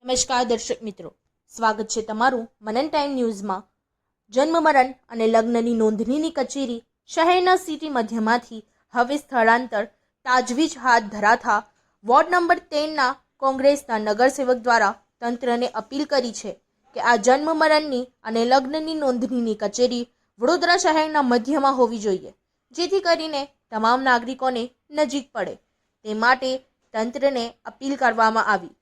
નમસ્કાર દર્શક મિત્રો, સ્વાગત છે તમારું મનન ટાઈમ ન્યૂઝમાં। જન્મ મરણ અને લગ્નની નોંધણીની કચેરી શહેરના સિટી મધ્યમાંથી હવે સ્થળાંતર તાજવીજ હાથ ધરાતા વોર્ડ નંબર 13ના કોંગ્રેસના નગરસેવક દ્વારા તંત્રને અપીલ કરી છે કે આ જન્મ મરણની અને લગ્નની નોંધણીની કચેરી વડોદરા શહેરના મધ્યમાં હોવી જોઈએ, જેથી કરીને તમામ નાગરિકોને નજીક પડે તે માટે તંત્રને અપીલ કરવામાં આવી।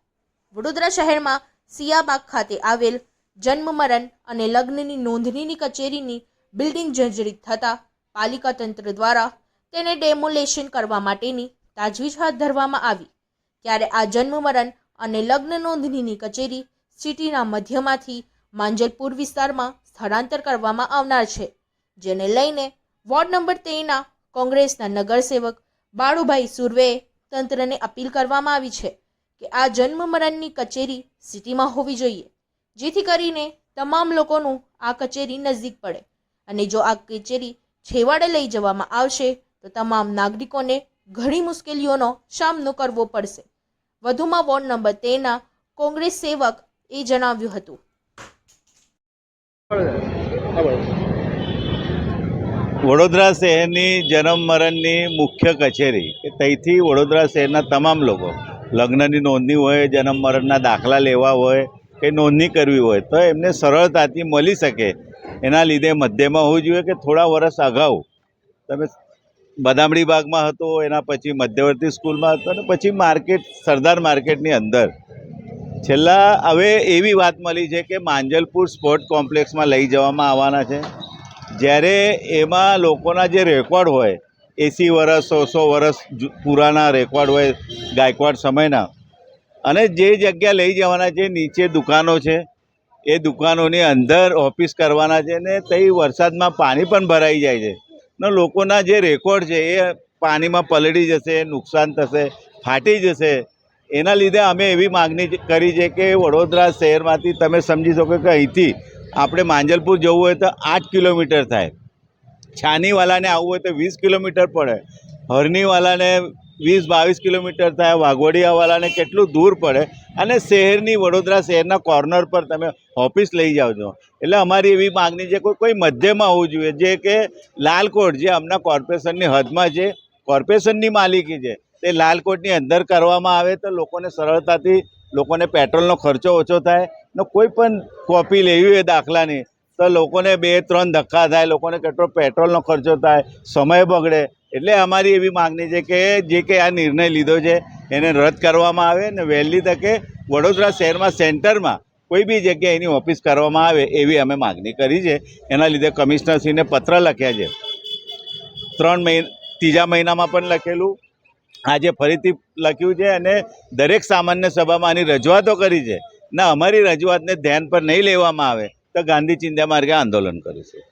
વડોદરા શહેરમાં સિયાબાગ ખાતે આવેલ જન્મ મરણ અને લગ્નની નોંધણીની કચેરીની બિલ્ડિંગ જર્જરિત થતાં પાલિકા તંત્ર દ્વારા તેને ડેમોલેશન કરવા માટેની તાજવીજ હાથ ધરવામાં આવી। ત્યારે આ જન્મ મરણ અને લગ્ન નોંધણીની કચેરી સિટીના મધ્યમાંથી માંજલપુર વિસ્તારમાં સ્થળાંતર કરવામાં આવનાર છે, જેને લઈને વોર્ડ નંબર 13ના કોંગ્રેસના નગરસેવક બાળુભાઈ સુર્વેએ તંત્રને અપીલ કરવામાં આવી છે કે આ જન્મ મરણની કચેરી સિટીમાં હોવી જોઈએ, જેથી કરીને તમામ લોકોનું આ કચેરી નજીક પડે અને જો આ કચેરી છેવાડે લઈ જવામાં આવશે તો તમામ નાગરિકોને ઘણી મુશ્કેલીઓનો સામનો કરવો પડશે। વધુમાં વોર્ડ નંબર 13ના કોંગ્રેસ સેવક એ જણાવ્યું હતું। વડોદરા શહેરની જન્મ મરણની મુખ્ય કચેરી કે ત્યાંથી વડોદરા શહેરના તમામ લોકો લગ્નની નોંધણી હોય, જન્મ મરણના દાખલા લેવા હોય કે નોંધણી કરવી હોય તો એમને સરળતાથી મળી શકે એના લીધે મધ્યમાં હોવું જોઈએ કે થોડા વર્ષ અગાઉ તમે બદામડી બાગમાં હતો, એના પછી મધ્યવર્તી સ્કૂલમાં હતો અને પછી માર્કેટ સરદાર માર્કેટની અંદર છેલ્લા હવે એવી વાત મળી છે કે માંજલપુર સ્પોર્ટ કોમ્પ્લેક્સમાં લઈ જવામાં આવવાના છે, જ્યારે એમાં લોકોના જે રેકોર્ડ હોય 80 વર્ષ 100 વર્ષ પુરાના રેકોર્ડ હોય ગાયકવાડ સમયના, અને જે જગ્યા લઈ જવાના છે નીચે દુકાનો છે, એ દુકાનોની અંદર ઓફિસ કરવાના છે ને ત્યાં વરસાદમાં પાણી પણ ભરાઈ જાય છે ને લોકોના જે રેકોર્ડ છે એ પાણીમાં પલળી જશે, નુકસાન થશે, ફાટી જશે। એના લીધે અમે એવી માગણી કરી છે કે વડોદરા શહેરમાંથી તમે સમજી શકો કે અહીંથી આપણે માંજલપુર જવું હોય તો 8 કિલોમીટર થાય, છાનીવાલાને આવવું હોય તો 20 કિલોમીટર પડે, હરણીવાલાને 20-22 કિલોમીટર થાય, વાઘોડિયાવાલાને કેટલું દૂર પડે અને શહેરની વડોદરા શહેરના કોર્નર પર તમે ઓફિસ લઈ જાઓ છો। એટલે અમારી એવી માગણી છે કોઈ મધ્યમાં હોવું જોઈએ, જે કે લાલકોટ જે હમણાં કોર્પોરેશનની હદમાં છે, કોર્પોરેશનની માલિકી છે, તે લાલકોટની અંદર કરવામાં આવે તો લોકોને સરળતાથી લોકોને પેટ્રોલનો ખર્ચો ઓછો થાય ને કોઈ પણ કોપી લેવી હોય દાખલાની તો લોકોને 2-3 ધક્કા થાય, લોકોને કેટલો પેટ્રોલનો ખર્ચો થાય, સમય બગડે। એટલે અમારી એવી માગણી છે કે જે કે આ નિર્ણય લીધો છે એને રદ કરવામાં આવે ને વહેલી તકે વડોદરા શહેરમાં સેન્ટરમાં કોઈ બી જગ્યાએ એની ઓફિસ કરવામાં આવે એવી અમે માગણી કરી છે। એના લીધે કમિશનરશ્રીને પત્ર લખ્યા છે, ત્રીજા મહિનામાં પણ લખેલું, આજે ફરીથી લખ્યું છે અને દરેક સામાન્ય સભામાં આની રજૂઆતો કરી છે ને અમારી રજૂઆતને ધ્યાન પર નહીં લેવામાં આવે તો ગાંધી ચિંધ્યા માર્ગે આંદોલન કરીશું।